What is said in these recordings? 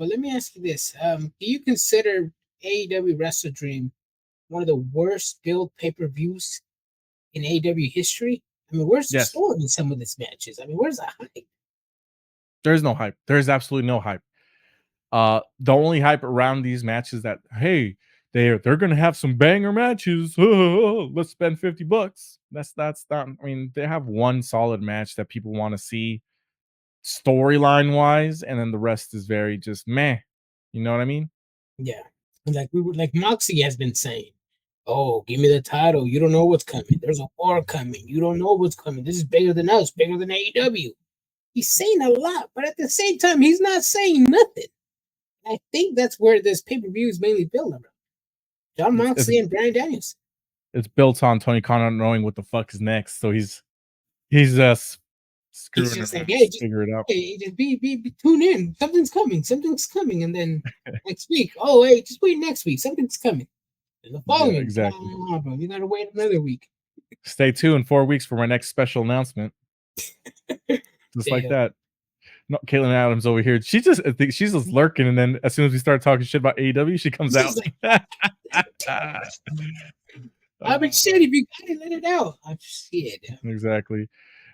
But let me ask you this: do you consider AEW Wrestle Dream one of the worst build pay-per-views in AEW history? I mean, where's the Yes, story in some of these matches? I mean, where's the hype? there's no hype. There's absolutely no hype. The only hype around these matches that hey, they're gonna have some banger matches. Let's spend $50. That's not. I mean, they have one solid match that people want to see storyline wise, and then the rest is very just meh. You know what I mean? Yeah, and like we were like Moxie has been saying, "Oh, give me the title. You don't know what's coming. There's a war coming. You don't know what's coming. This is bigger than us, bigger than AEW." He's saying a lot, but at the same time, he's not saying nothing. I think that's where this pay-per-view is mainly built around. John It's it's Moxley and Brian Danielson. it's built on Tony Khan not knowing what the fuck is next, so he's He's screwing just like, around hey, to figure it out. just be tune in. Something's coming, and then next week, oh hey, just wait next week, something's coming. And the Yeah, following, exactly. bro, you gotta wait another week. Stay tuned 4 weeks for my next special announcement. Just like Damn, that. No, Caitlin Adams over here. I think she's just lurking, and then as soon as we start talking shit about AEW, she comes this is out. like, I've been Uh, shit. If you gotta let it out, I'm shit. exactly.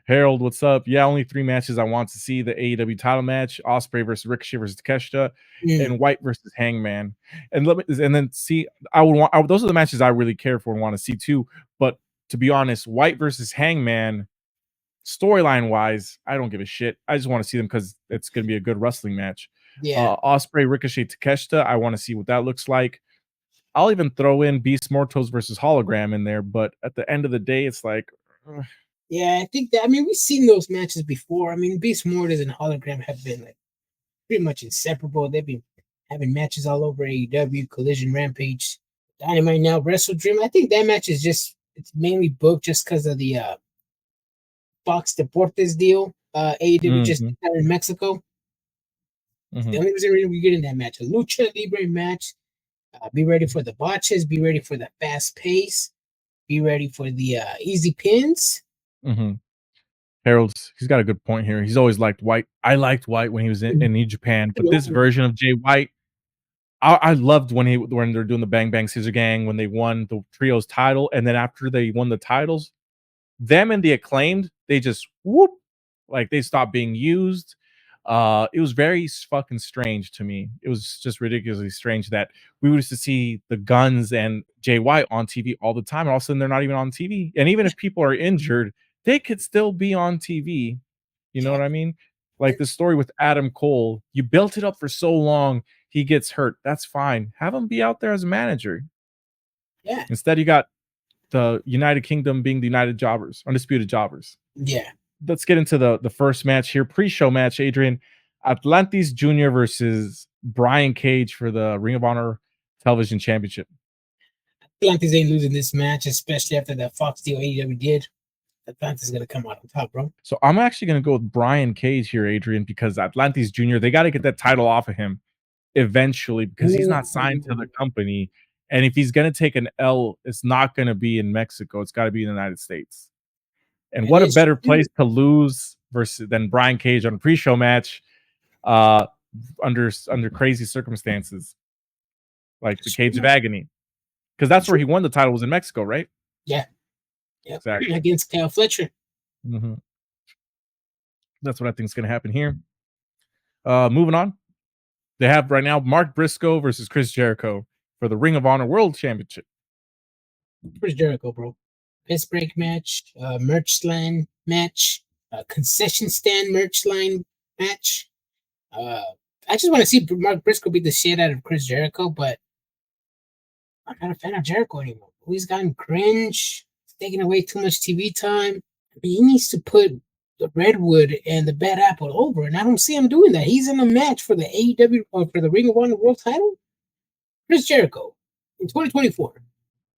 Harold, what's up? Yeah, only 3 matches I want to see: the AEW title match, Osprey versus Ricochet versus Takeshita, Mm, and White versus Hangman. And then see, those are the matches I really care for and want to see too. But to be honest, White versus Hangman, storyline wise, I don't give a shit. I just want to see them because it's going to be a good wrestling match. yeah, Osprey, Ricochet, Takeshita, I want to see what that looks like. I'll even throw in Beast Mortos versus Hologram in there, but at the end of the day, it's like, yeah. I think that. I mean, we've seen those matches before. I mean, Beast Mortars and Hologram have been like pretty much inseparable. They've been having matches all over AEW, Collision, Rampage, Dynamite now, Wrestle Dream. I think that match is just it's mainly booked just because of the Fox Deportes deal. AEW just mhm, had in Mexico. The mhm. only reason we're getting that match, a Lucha Libre match. Be ready for the botches. Be ready for the fast pace. Be ready for the easy pins. Mhm. Harold's he's got a good point here. He's always liked White. I liked White when he was in New Japan, but this version of Jay White, I loved when they're doing the Bang Bang Scissor Gang when they won the trios title, and then after they won the titles, them and the Acclaimed, they just whoop, like they stopped being used. It was very fucking strange to me. It was just ridiculously strange that we used to see the Guns and Jay White on TV all the time, and all of a sudden they're not even on TV. And even if people are injured, they could still be on TV. You know Yeah, what I mean? Like the story with Adam Cole, you built it up for so long, he gets hurt. That's fine. Have him be out there as a manager. yeah, Instead, you got the United Kingdom being the United Jobbers, Undisputed Jobbers. yeah. Let's get into the first match here, pre-show match, Adrian. Atlantis Jr. versus Brian Cage for the Ring of Honor Television Championship. Atlantis ain't losing this match, especially after that Fox deal AEW did. Atlantis is gonna come out on top, bro. So I'm actually going to go with Brian Cage here, Adrian, because Atlantis Jr., they got to get that title off of him eventually because he's not signed to the Ooh. company. And if he's going to take an L, it's not going to be in Mexico. It's got to be in the United States. And That what a is better true. place to lose versus than Brian Cage on a pre-show match uh under crazy circumstances like the That's Cage of true. Agony. Because that's where True. he won the title was in Mexico, right? Yeah, yeah. Exactly. Against Kyle Fletcher. Mhm. That's what I think is going to happen here. Moving on. They have right now Mark Briscoe versus Chris Jericho for the Ring of Honor World Championship. Chris Jericho, bro. Piss break match, merch line match, concession stand merch line match. Uh, I just want to see Mark Briscoe beat the shit out of Chris Jericho, but I'm not a fan of Jericho anymore. He's gotten cringe. He's taking away too much TV time. I mean, he needs to put the Redwood and the Bad Apple over, and I don't see him doing that. He's in a match for the AEW or for the Ring of Honor World Title. Chris Jericho in 2024.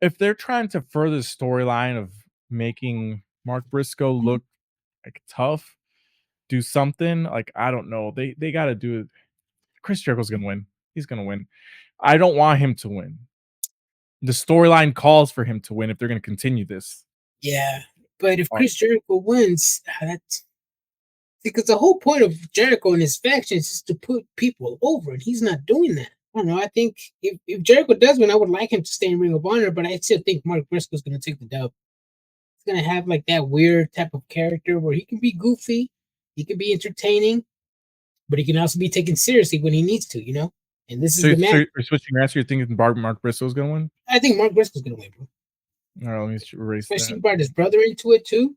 If they're trying to further the storyline of making Mark Briscoe look like tough, do something like I don't know. They got to do it. Chris Jericho's gonna win. He's gonna win. I don't want him to win. The storyline calls for him to win if they're gonna continue this. Yeah, but if Oh, Chris Jericho wins, that Because the whole point of Jericho and his faction is just to put people over, and he's not doing that. I don't know. I think if Jericho does win, I would like him to stay in Ring of Honor, but I still think Mark Briscoe's going to take the dub. He's going to have like that weird type of character where he can be goofy, he can be entertaining, but he can also be taken seriously when he needs to, you know? And this is So, the so match. you're switching your answer. You're thinking Mark Bristol's gonna win. I think Mark Briscoe's going to win, bro. All right, let me erase Especially he that. brought his brother into it too.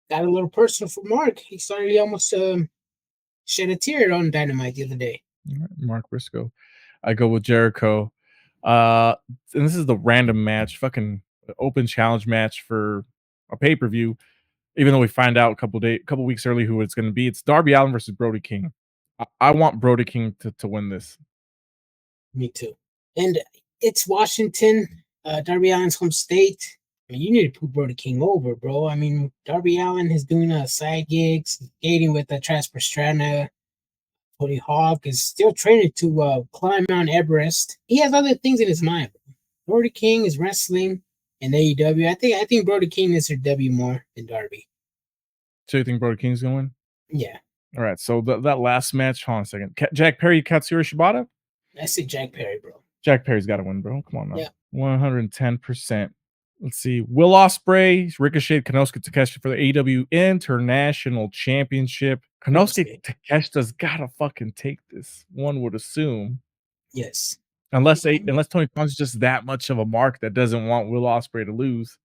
Got a little personal for Mark. He almost shed a tear on Dynamite the other day. Right, Mark Briscoe. I go with Jericho. And this is the random match, fucking open challenge match for a pay per view. Even though we find out couple weeks early who it's going to be, it's Darby Allin versus Brody King. I want Brody King to win this. Me too. And it's Washington, Darby Allin's home state. I mean, you need to put Brody King over, bro. I mean, Darby Allin is doing side gigs, skating with Travis Pastrana. Tony Hawk is still training to climb Mount Everest. He has other things in his mind. Brody King is wrestling in AEW. I think Brody King is her W more than Darby. So you think Brody King's going to win? Yeah. All right. So that last match, hold on a second. Jack Perry, Katsuyori Shibata? I say Jack Perry, bro. Jack Perry's got to win, bro. Come on now. Yeah. 110%. Let's see. Will Ospreay, Ricochet, Konosuke Takeshita for the AEW International Championship. Konosuke Takeshita's got to fucking take this, one would assume. Yes. Unless Tony Khan's just that much of a mark that doesn't want Will Ospreay to lose.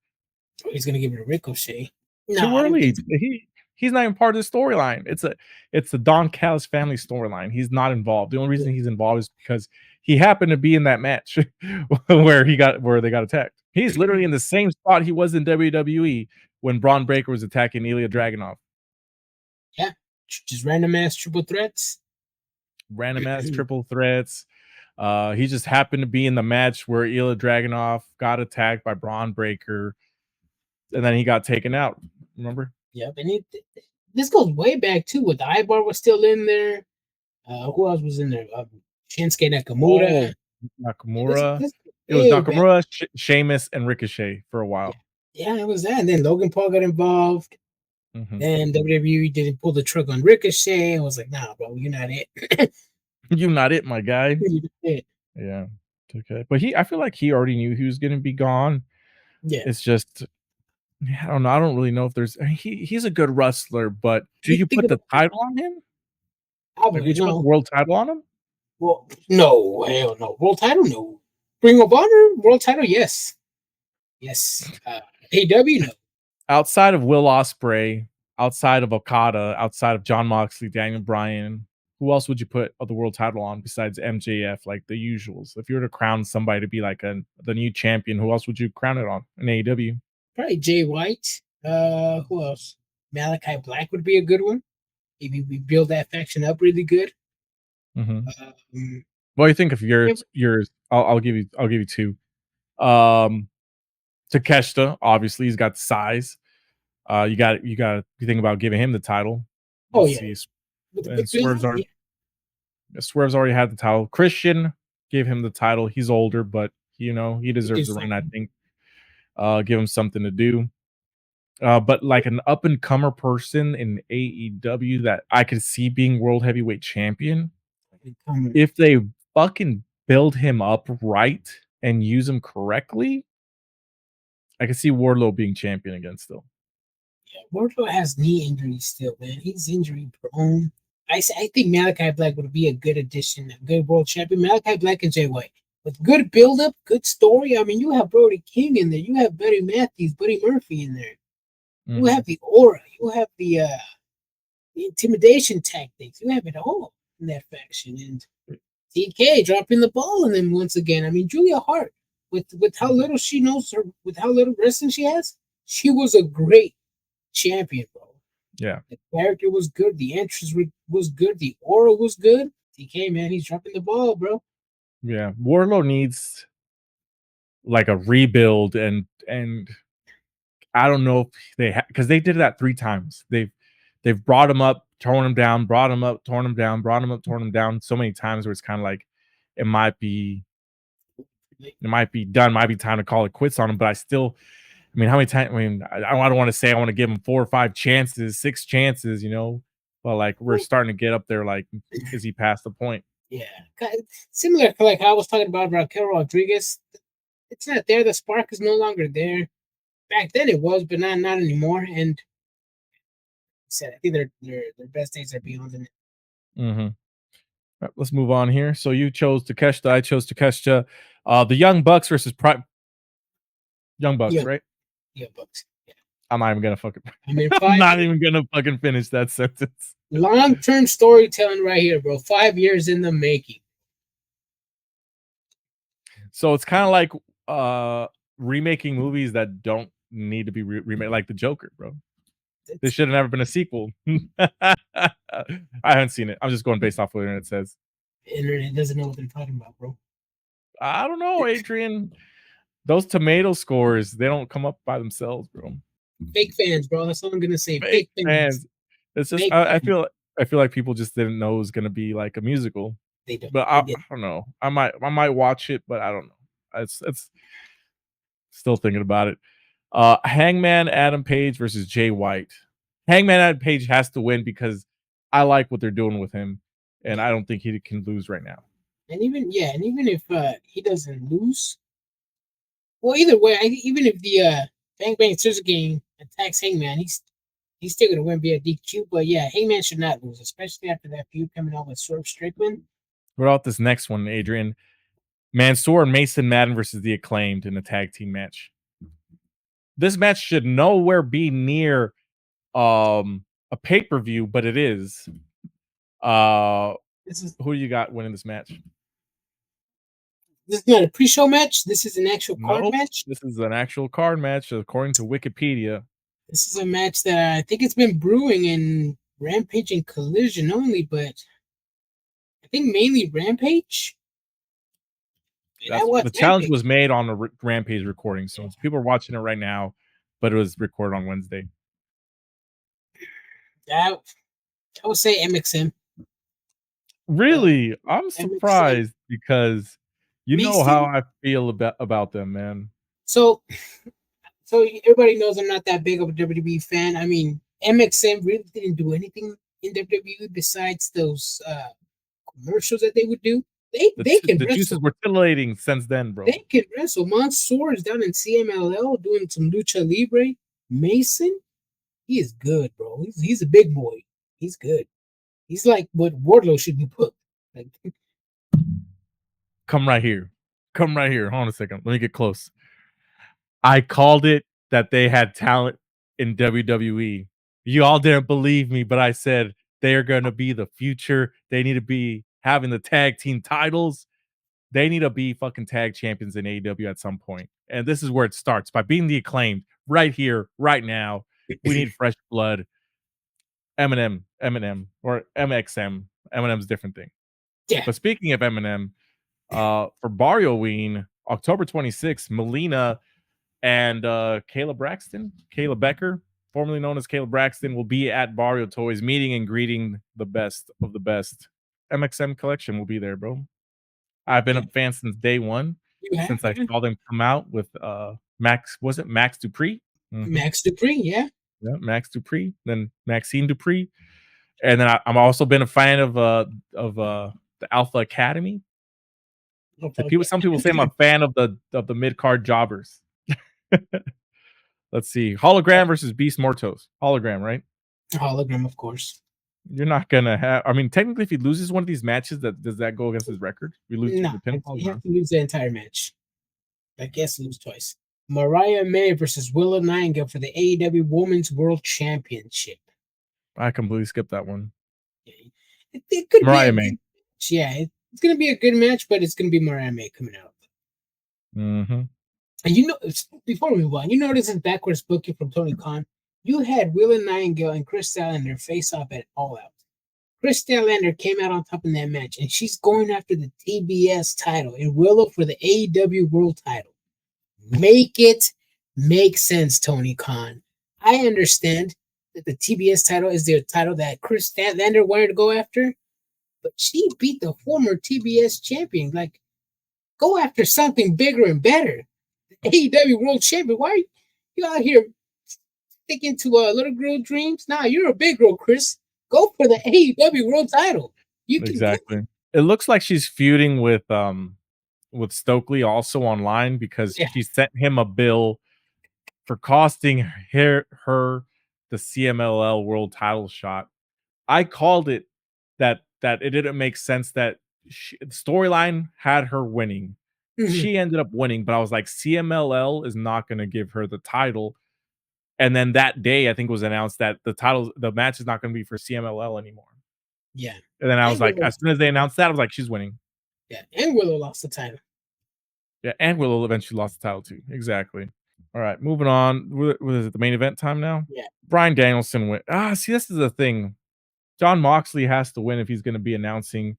He's going to give it a Ricochet. Too early. He's not even part of the storyline. It's the Don Callis family storyline. He's not involved. The only reason he's involved is because he happened to be in that match where they got attacked. He's literally in the same spot he was in WWE when Braun Breaker was attacking Ilya Dragunov. Yeah, just random ass triple threats. Triple threats. He just happened to be in the match where Ilya Dragunov got attacked by Braun Breaker, and then he got taken out. Remember? Yep, and this goes way back too. With the Ibar was still in there. Who else was in there? Shinsuke Nakamura. Nakamura. It was Back. Nakamura, Sheamus, and Ricochet for a while. Yeah, it was that. And then Logan Paul got involved. Mm-hmm. Then WWE didn't pull the trick on Ricochet. I was like, nah, bro, you're not it. You're not it, my guy. You're not it. Yeah. Okay. But I feel like he already knew he was gonna be gone. Yeah. It's just I don't know. I don't really know if there's he's a good wrestler, but do you put the title on him? Like, would you put the world title on him? Well, no, hell no. World title, no. Ring of Honor, world title, yes. Yes. AW, no. Outside of Will Ospreay, outside of Okada, outside of John Moxley, Daniel Bryan, who else would you put the world title on besides MJF, like the usuals? If you were to crown somebody to be like the new champion, who else would you crown it on in AEW? Probably Jay White. Who else? Malachi Black would be a good one. Maybe we build that faction up really good. Mm-hmm. What do you think of yours? I'll give you two. Takeshita, obviously, he's got the size. You think about giving him the title. Let's see. And Swerve's already had the title. Christian gave him the title. He's older, but he deserves a run, I think. Give him something to do. But like an up and comer person in AEW that I could see being world heavyweight champion, if they fucking build him up right and use him correctly, I can see Wardlow being champion again still. Yeah, Wardlow has knee injuries still, man. He's injury prone. I think Malachi Black would be a good addition, a good world champion. Malachi Black and Jay White. With good build up, good story. I mean, you have Brody King in there. You have Buddy Matthews, Buddy Murphy in there. You have the aura. You have the intimidation tactics. You have it all in that faction. And TK dropping the ball on them once again. I mean, Julia Hart, with how little she knows her, with how little wrestling she has, she was a great champion, bro. Yeah. The character was good. The entrance was good. The aura was good. TK, man, he's dropping the ball, bro. Yeah. Wardlow needs like a rebuild and I don't know if they because they did that 3 times. They've brought him up, torn him down, brought him up, torn him down, brought him up, torn him down so many times where it's kind of like it might be done, might be time to call it quits on him. But I mean, how many times? I mean, I don't want to say I want to give him 4 or 5 chances, 6 chances, but like we're starting to get up there. Like, is he past the point? Yeah, similar to like how I was talking about Raquel Rodriguez. It's not there. The spark is no longer there. Back then it was, but not anymore. And said I think their best days are beyond them. Mm-hmm. Right, let's move on here. So you chose Takeshita, I chose Takeshita. The Young Bucks versus Young Bucks, Yeah, right? yeah, Bucks. Yeah. I'm not even gonna fucking. I mean, I'm not even gonna fucking finish that sentence. long-term storytelling right here, bro. 5 years in the making. So it's kind of like remaking movies that don't need to be remade, like the Joker, bro. There should have never been a sequel. I haven't seen it. I'm just going based off what the internet says. Internet doesn't know what they're talking about, bro. I don't know, Adrian. Those tomato scores, they don't come up by themselves, bro. Fake fans, bro. That's all I'm gonna say. Fake Fake fans. fans. It's just Fake fans. I feel like people just didn't know it was gonna be like a musical. They don't. But They I did. don't know. I might watch it, but I don't know. It's still thinking about it. Hangman Adam Page versus Jay White. Hangman Adam Page has to win because I like what they're doing with him, and I don't think he can lose right now. And even if he doesn't lose, well, either way, even if the Bang Bang Scissor Gang attacks Hangman, he's still gonna win via DQ. But yeah, Hangman should not lose, especially after that feud coming out with Swerve Strickland. What about this next one, Adrian? Mansoor and Mason Madden versus the Acclaimed in a tag team match. This match should nowhere be near a pay-per-view, but it is. Who do you got winning this match? This is not a pre-show match. This is an actual card match. This is an actual card match, according to Wikipedia. This is a match that I think it's been brewing in Rampage and Collision only, but I think mainly Rampage. The challenge was made on a Rampage recording, so people are watching it right now, but it was recorded on Wednesday. I would say MXM. Really? I'm surprised because you know how I feel about them, man. So everybody knows I'm not that big of a WWE fan. I mean, MXM really didn't do anything in WWE besides those commercials that they would do. They can the wrestle. Juices were titillating since then, bro. They can wrestle. Mansoor is down in CMLL doing some lucha libre. Mason, he is good, bro. He's a big boy. He's good. He's like what Wardlow should be put. Like, come right here. Come right here. Hold on a second. Let me get close. I called it that they had talent in WWE. You all didn't believe me, but I said they're going to be the future. They need to be having the tag team titles. They need to be fucking tag champions in AEW at some point. And this is where it starts, by being the Acclaimed right here, right now. We need fresh blood. Eminem, or MXM. Eminem's a different thing. yeah. But speaking of Eminem, for Barrio Ween, October 26th, Melina and Kayla Becker, formerly known as Kayla Braxton, will be at Barrio Toys, meeting and greeting the best of the best. MXM collection will be there, bro. I've been a fan since day one, since I saw them come out with Max Dupree? Mm-hmm. Max Dupree, yeah. Yeah, Max Dupree, then Maxine Dupree. And then I'm also been a fan of the Alpha Academy. Some people say I'm a fan of the mid-card jobbers. Let's see. Hologram versus Beast Mortos. Hologram, right? Hologram, of course. You're not gonna have. I mean, technically, if he loses one of these matches, does that go against his record? We lose the pinfall. You have to lose the entire match. I guess lose twice. Mariah May versus Willow Nightingale for the AEW Women's World Championship. I completely skipped that one. It could Mariah May. Yeah, it's gonna be a good match, but it's gonna be Mariah May coming out. Mm-hmm. And before we move on, this is backwards booking from Tony Khan. You had Willow Nightingale and Chris Statlander face off at All Out. Chris Statlander came out on top in that match, and she's going after the TBS title, and Willow for the AEW World title. Make it make sense, Tony Khan. I understand that the TBS title is the title that Chris Statlander wanted to go after, but she beat the former TBS champion. Like, go after something bigger and better. The AEW World Champion. Why are you out here sticking to little girl dreams? Nah, you're a big girl, Chris. Go for the AEW World Title. You can do it. Exactly. It looks like she's feuding with Stokely also online because Yeah. she sent him a bill for costing her the CMLL World Title shot. I called it that it didn't make sense that the storyline had her winning. Mhm. She ended up winning, but I was like, CMLL is not going to give her the title. And then that day, I think it was announced that the match is not going to be for CMLL anymore. Yeah. And then I was And like, Willow as lost soon as the they title. announced that, I was like, she's winning. Yeah. And Willow lost the title. Yeah, and Willow eventually lost the title too. Exactly. All right, moving on. What is it? The main event time now. Yeah. Bryan Danielson went. See, this is the thing. John Moxley has to win if he's going to be announcing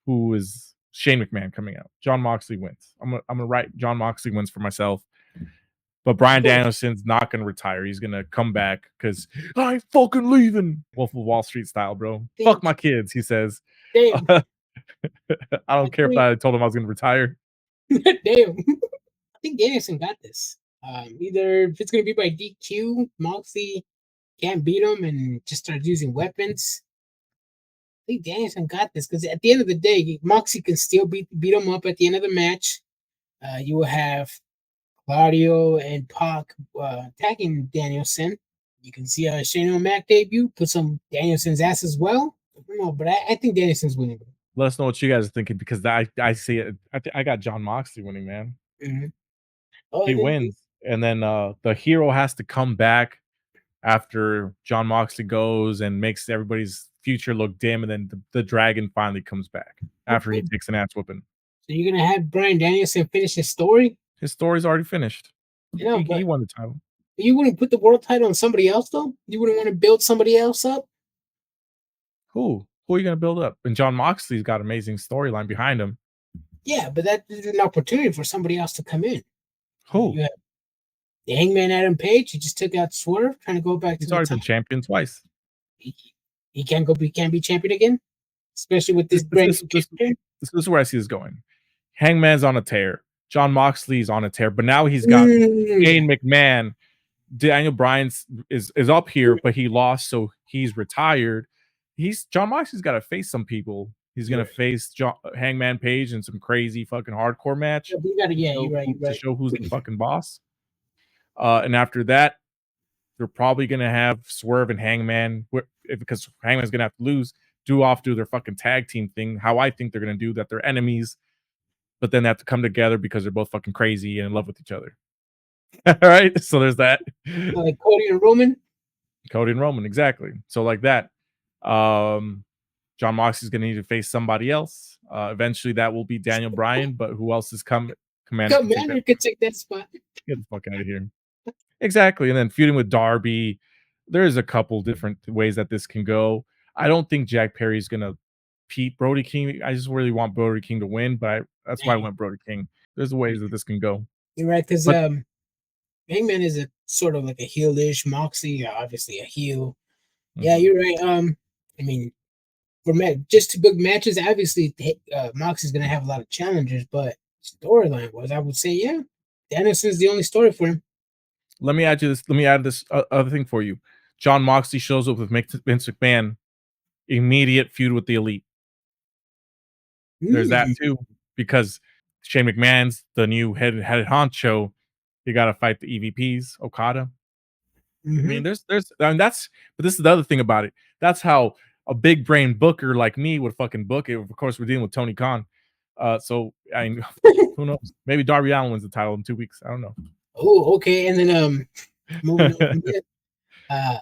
who is Shane McMahon coming out. John Moxley wins. I'm gonna write John Moxley wins for myself. But Bryan Boom. Danielson's not gonna retire. He's gonna come back because I ain't fucking leaving. Wolf of Wall Street style, bro. Fuck Think. my kids, he says. Damn. I I don't care if think. I told him I was gonna retire. Damn. I think Danielson got this. Either if it's gonna be by DQ, Moxley can't beat him and just start using weapons. I think Danielson got this because at the end of the day, Moxley can still beat him up at the end of the match. You will have Claudio and Pac attacking Danielson. You can see Shane O'Mac debut, put some Danielson's ass as well. No, but I think Danielson's winning. Let us know what you guys are thinking because I see it. I got John Moxley winning, man. Mm-hmm. Oh, He and then wins, and then the hero has to come back after John Moxley goes and makes everybody's future look dim, and then the dragon finally comes back after he okay. takes an ass whooping. So you're gonna have Bryan Danielson finish his story? His story's already finished. You know, He but won the title. you wouldn't put the world title on somebody else though? You wouldn't want to build somebody else up? Who? Who are you gonna build up? And John Moxley's got amazing storyline behind him. Yeah, but that is an opportunity for somebody else to come in. Who? You have the Hangman Adam Page. He just took out Swerve, trying to go back to He's the already top. been champion twice. He, he can't go. He can't be champion again, especially with this brand new character. This is where I see this going. Hangman's on a tear. John Moxley's on a tear, but now he's got Yeah, Shane McMahon. Daniel Bryan's is up here, but he lost, so he's retired. John Moxley's got to face some people. He's you're gonna right. face Hangman Page in some crazy fucking hardcore match Yeah, you gotta. Yeah, you're right. You're to right. show who's the fucking boss. And after that, they're probably gonna have Swerve and Hangman because Hangman's gonna have to lose. Do their fucking tag team thing. How I think they're gonna do that. They're enemies, but then they have to come together because they're both fucking crazy and in love with each other. All right, so there's that. Like Cody and Roman. Cody and Roman, exactly. So like that. John Moxley's gonna need to face somebody else. Eventually, that will be Daniel Bryan. But who else is Commander can take that? Commander could take that spot. Get the fuck out of here. Exactly. And then feuding with Darby. There's a couple different ways that this can go. I don't think Jack Perry's gonna beat Brody King. I just really want Brody King to win, but that's why I Dang, went Brody King. There's ways that this can go. you're right. Because But Hangman is a sort of like a heelish. Moxley, obviously a heel. Yeah, mhm. you're right. I mean, for just to book matches, obviously, Moxley's gonna have a lot of challengers, but storyline was, I would say, yeah, Danielson's the only story for him. Let me add this. Let me add this other thing for you. John Moxley shows up with Vince McMahon. Immediate feud with the Elite. There's that Mm, too, because Shane McMahon's the new head honcho. You got to fight the EVPs, Okada. I mm-hmm. mean, I mean, but this is the other thing about it. That's how a big brain booker like me would fucking book it. Of course, we're dealing with Tony Khan. So I mean, who knows? Maybe Darby Allin wins the title in 2 weeks. I don't know. Oh, okay. And then moving on from there, uh,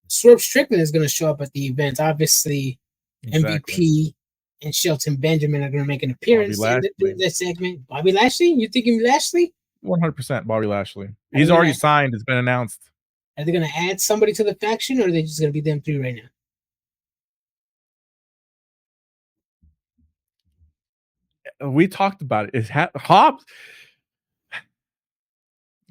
Swerve Strickland is gonna show up at the event. Obviously, Exactly. MVP and Shelton Benjamin are gonna make an Bobby appearance in Lashley. the segment. Bobby Lashley, you thinking Lashley? 100% Bobby Lashley. Are they He's already gonna signed. It's been announced. are they gonna add somebody to the faction, or are they just gonna be them three right now? We talked about it. Hobbs.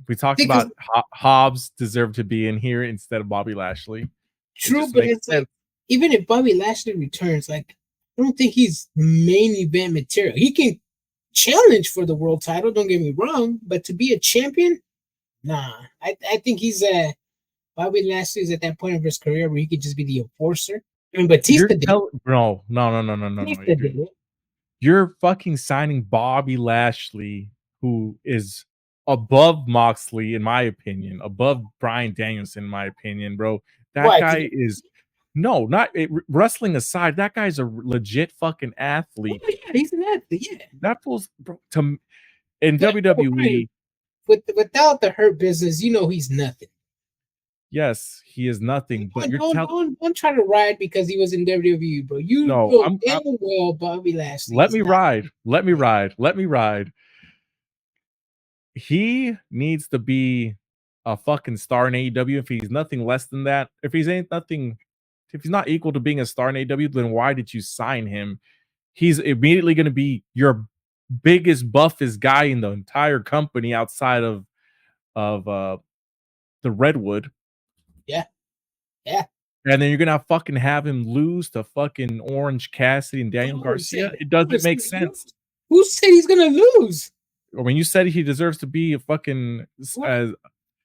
We talked Because about Hobbs deserved to be in here instead of Bobby Lashley. It true, just but makes it's sense. like even if Bobby Lashley returns, like I don't think he's main event material. He can challenge for the world title. Don't get me wrong, but to be a champion, nah. I think he's Bobby Lashley is at that point of his career where he could just be the enforcer. I mean, Batista did. No. Batista did it. You're fucking signing Bobby Lashley, who is above Moxley, in my opinion, above Bryan Danielson, in my opinion, bro. That Why? guy is not wrestling aside. That guy's a legit fucking athlete. Oh, yeah, he's an athlete. Yeah, that feels bro, to in but WWE. without the hurt business, he's nothing. Yes, he is nothing. But you're telling. Don't try to ride because he was in WWE, bro. You No, know damn well Bobby Lashley. Let me ride. Let me ride. He needs to be a fucking star in AEW. If he's nothing less than that, if he's not equal to being a star in AEW, then why did you sign him? He's immediately going to be your biggest, buffest guy in the entire company outside of the Redwood. Yeah. And then you're gonna fucking have him lose to fucking Orange Cassidy and Daniel Garcia. It doesn't make sense. Who said he's gonna lose? I mean, you said he deserves to be a fucking. You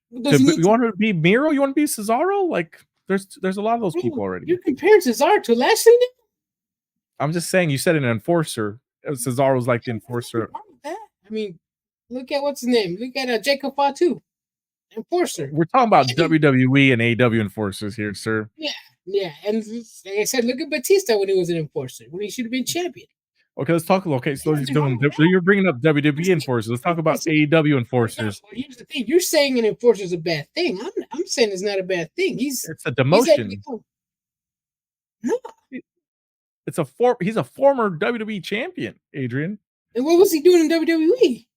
want to be Miro? You want to be Cesaro? Like, there's a lot of those people already. You're comparing Cesaro to Lashley now? I'm just saying. You said an enforcer. Cesaro's like the enforcer. I mean, look at what's his name. Look at Jacob Fatu. Enforcer. We're talking about WWE and AEW enforcers here, sir. Yeah, and like I said, look at Batista when he was an enforcer, when he should have been champion. Okay, let's talk. Okay, so you're bringing up WWE enforcers. Let's talk about AEW enforcers. Here's the thing: you're saying an enforcer is a bad thing. I'm saying it's not a bad thing. It's a demotion. No, he's a former WWE champion, Adrian. And what was he doing in WWE?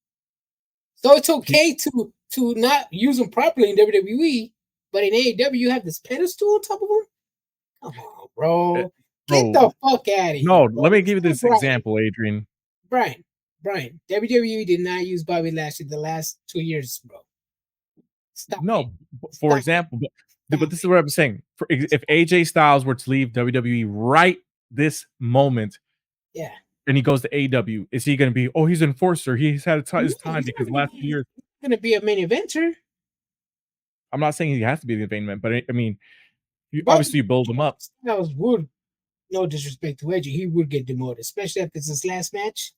So it's okay to not use him properly in WWE, but in AEW you have this pedestal on top of him. Come on, bro. Get the fuck out of here. No, let me give you this example, Adrian. Brian, WWE did not use Bobby Lashley the last 2 years, bro. Stop. No, for example, but this is what I'm saying. If AJ Styles were to leave WWE right this moment, yeah, and he goes to AEW, is he going to be? Oh, he's an enforcer. He's had his time because last 2 years. He's going to be a main eventer. I'm not saying he has to be the main event, but I mean, obviously you build him up. Styles would. No disrespect to Edgy, he would get demoted, especially after his last match.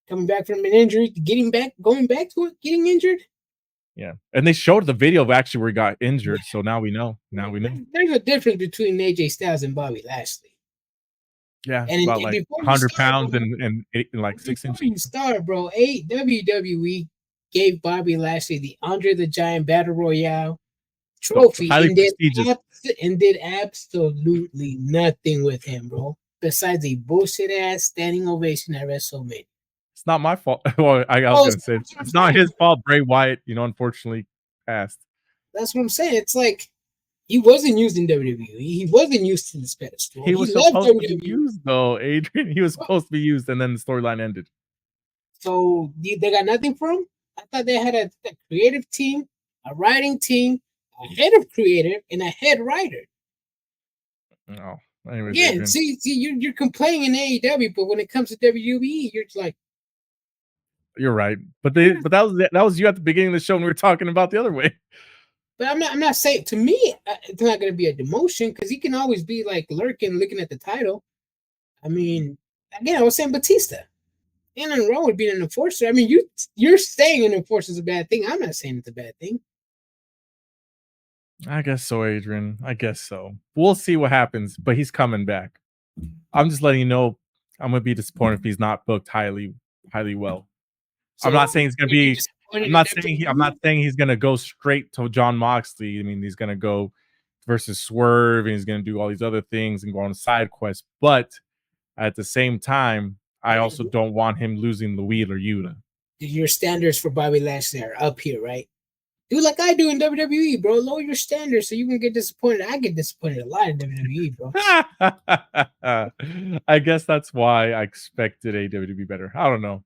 Coming back from an injury, going back to it, getting injured. Yeah, and they showed the video of actually where he got injured, so now we know. There's a difference between AJ Styles and Bobby Lashley. Yeah, and about like 100 pounds and like 6 inches. Before you start, bro, WWE gave Bobby Lashley the Andre the Giant Battle Royale trophy and did absolutely nothing with him, bro. Besides a bullshit ass standing ovation at WrestleMania. It's not my fault. Well, I was gonna say it's not his fault. Bray Wyatt, unfortunately passed. That's what I'm saying. It's like he wasn't used in WWE. He wasn't used to this pedestal. He was supposed to be used, though, Adrian. He was supposed to be used, and then the storyline ended. So they got nothing for him. I thought they had a creative team, a writing team, a head of creative, and a head writer. No. Anyways, yeah, see, you're complaining in AEW, but when it comes to WWE, you're like, you're right. But that was you at the beginning of the show when we were talking about the other way. But I'm not saying, to me, it's not going to be a demotion because he can always be like lurking, looking at the title. I mean, again, I was saying Batista. Ain't nothing wrong with being an enforcer. I mean, you're saying an enforcer is a bad thing. I'm not saying it's a bad thing. I guess so, Adrian. I guess so. We'll see what happens, but he's coming back. I'm just letting you know I'm going to be disappointed if he's not booked highly well. So I'm not saying he's going to be. I'm not saying he's going to go straight to John Moxley. I mean, he's going to go versus Swerve, and he's going to do all these other things and go on a side quest. But at the same time, I also don't want him losing the Wheeler Yuta. Your standards for Bobby Lashley are up here, right? Do like I do in WWE, bro. Lower your standards so you can get disappointed. I get disappointed a lot in WWE, bro. I guess that's why I expected AEW to be better. I don't know.